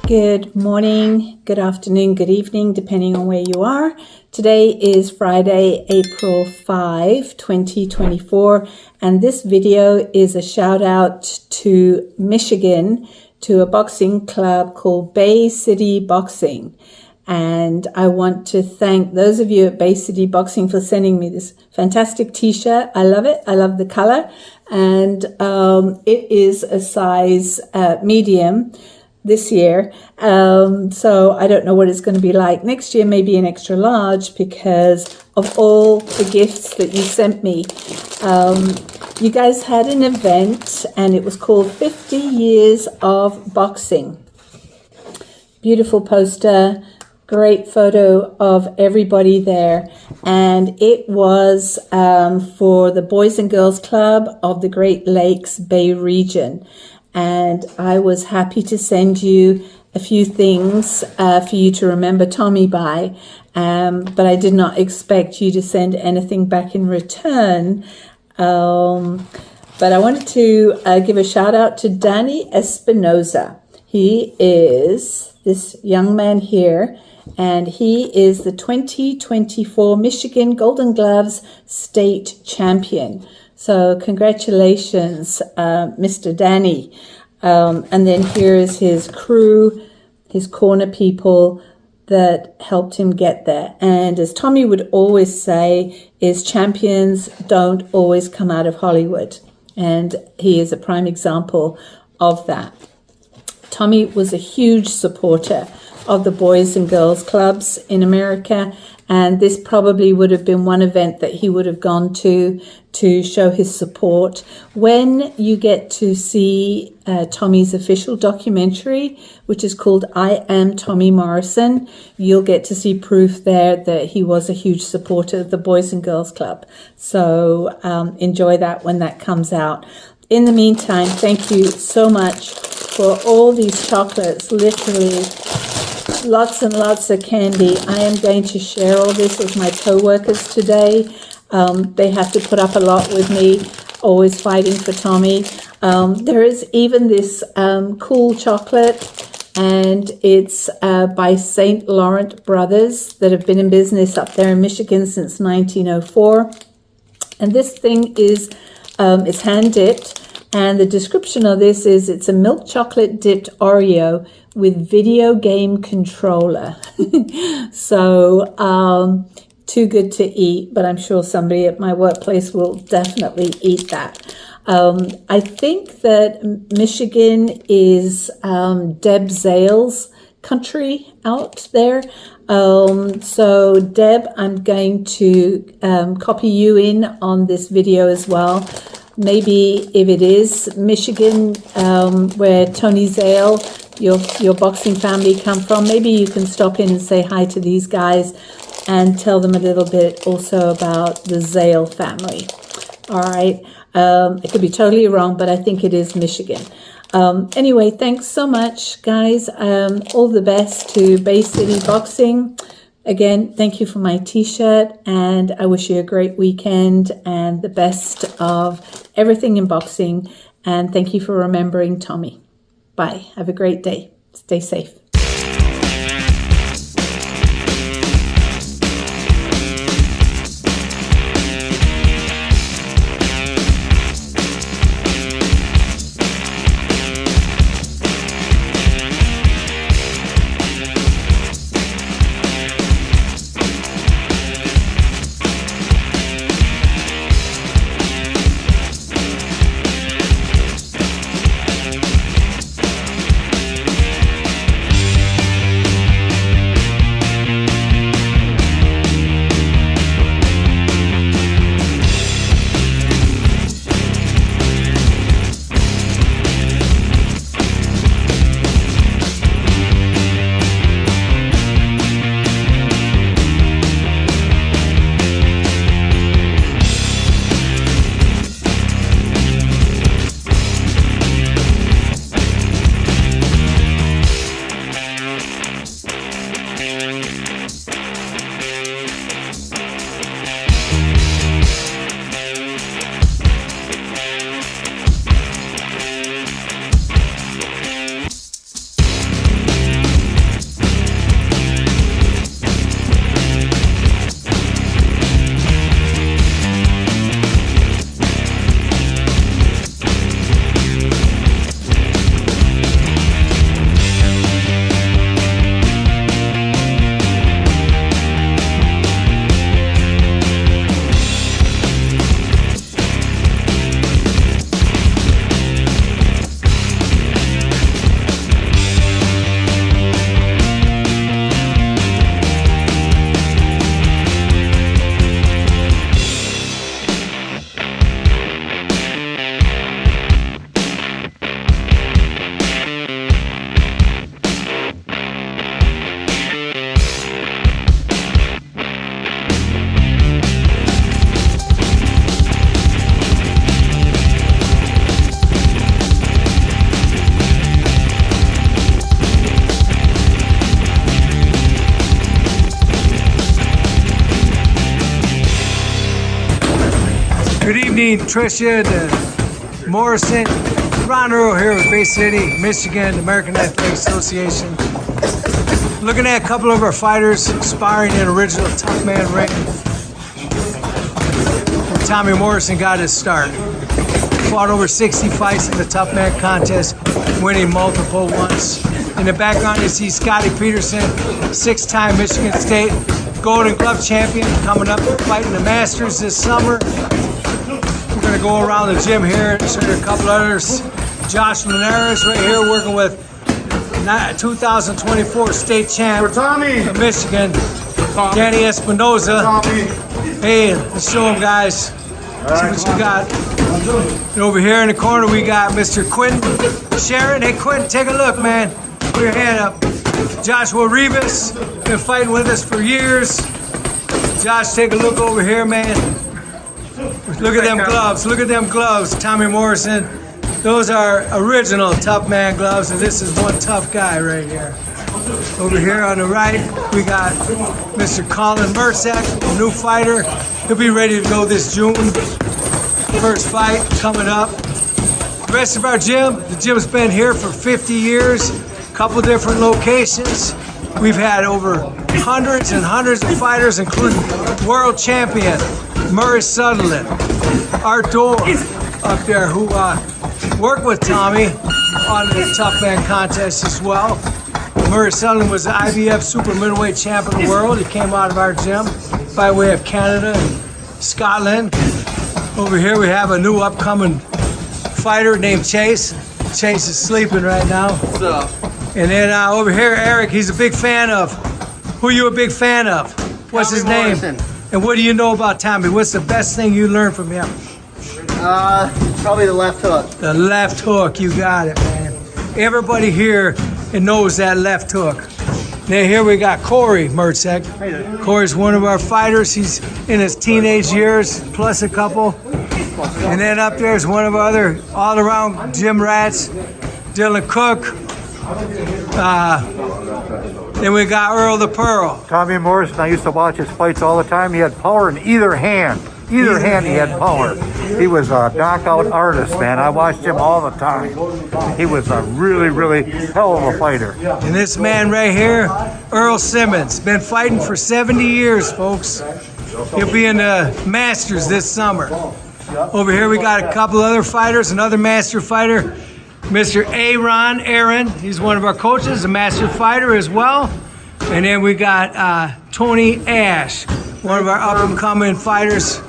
Good morning, good afternoon, good evening, depending on where you are. Today is Friday, April 5, 2024, and this video is a shout out to Michigan, to a boxing club called Bay City Boxing. And I want to thank those of you at Bay City Boxing for sending me this fantastic t-shirt. I love it. I love the color. And it is a size medium this year. So I don't know what it's going to be like next year, maybe an extra large, because of all the gifts that you sent me. You guys had an event and it was called 50 Years of Boxing. Beautiful poster, great photo of everybody there. And it was for the Boys and Girls Club of the Great Lakes Bay region. And I was happy to send you a few things for you to remember Tommy by, but I did not expect you to send anything back in return. But I wanted to give a shout out to Danny Espinoza. He is this young man here, and he is the 2024 Michigan Golden Gloves State Champion. So congratulations, Mr. Danny. And then here is his crew, his corner people that helped him get there. And as Tommy would always say, is champions don't always come out of Hollywood. And he is a prime example of that. Tommy was a huge supporter of the Boys and Girls Clubs in America, and this probably would have been one event that he would have gone to show his support. When you get to see Tommy's official documentary, which is called I Am Tommy Morrison, you'll get to see proof there that he was a huge supporter of the Boys and Girls Club. So enjoy that when that comes out. In the meantime, thank you so much for all these chocolates, literally lots and lots of candy. I am going to share all this with my co-workers today. They have to put up a lot with me, always fighting for Tommy. There is even this cool chocolate, and it's by St. Laurent Brothers that have been in business up there in Michigan since 1904. And this thing is it's hand dipped. And the description of this is it's a milk chocolate dipped Oreo with video game controller. So too good to eat, but I'm sure somebody at my workplace will definitely eat that. I think that Michigan is Deb Zale's country out there. So Deb, I'm going to copy you in on this video as well. Maybe if it is Michigan, where Tony Zale, your boxing family come from, maybe you can stop in and say hi to these guys and tell them a little bit also about the Zale family. All right. It could be totally wrong, but I think it is Michigan. Anyway, thanks so much, guys. All the best to Bay City Boxing. Again, thank you for my t-shirt, and I wish you a great weekend and the best of everything in boxing. And thank you for remembering Tommy. Bye. Have a great day. Stay safe. Cindy, Tricia, the Morrison, Ron Earl here with Bay City, Michigan, American Athletic Association. Looking at a couple of our fighters sparring in original Tough Man ring. Tommy Morrison got his start. Fought over 60 fights in the Tough Man contest, winning multiple ones. In the background you see Scotty Peterson, 6-time Michigan State Golden Glove champion, coming up fighting the Masters this summer. We're gonna go around the gym here and show you a couple others. Josh Linares right here working with 2024 state champ of Michigan, Danny Espinoza. Hey, let's show them, guys. See what you got. And over here in the corner we got Mr. Quentin Sharon. Hey Quentin, take a look, man. Put your hand up. Joshua Rivas, been fighting with us for years. Josh, take a look over here, man. Look at them gloves. Look at them gloves. Tommy Morrison. Those are original Tough Man gloves, and this is one tough guy right here. Over here on the right, we got Mr. Colin Mersak, a new fighter. He'll be ready to go this June. First fight coming up. The rest of our gym, the gym's been here for 50 years, a couple different locations. We've had over hundreds and hundreds of fighters, including world champion Murray Sutherland, Art Dorr up there, who worked with Tommy on the Tough Man contest as well. Murray Sutherland was the IBF super middleweight champ of the world. He came out of our gym by way of Canada and Scotland. Over here we have a new upcoming fighter named Chase. Chase is sleeping right now. What's up? And then over here, Eric, he's a big fan of. Who are you a big fan of? What's his name? Morrison. And what do you know about Tommy? What's the best thing you learned from him? Probably the left hook. The left hook, you got it, man. Everybody here knows that left hook. Now here we got Corey Mersak. Corey's one of our fighters. He's in his teenage years, plus a couple. And then up there is one of our other all-around gym rats, Dylan Cook. Then we got Earl the Pearl. Tommy Morrison, I used to watch his fights all the time. He had power in either hand. Either hand he had power. He was a knockout artist, man. I watched him all the time. He was a really, really hell of a fighter. And this man right here, Earl Simmons, been fighting for 70 years, folks. He'll be in the Masters this summer. Over here we got a couple other fighters, another master fighter, Mr. Aaron. He's one of our coaches, a master fighter as well. And then we got Tony Ash, one of our up-and-coming fighters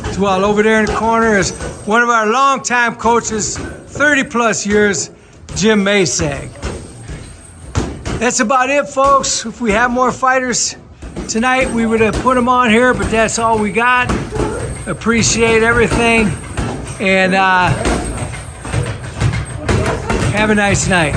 as well. Over there in the corner is one of our longtime coaches, 30-plus years, Jim Masag. That's about it, folks. If we have more fighters tonight, we would have put them on here, but that's all we got. Appreciate everything, and have a nice night.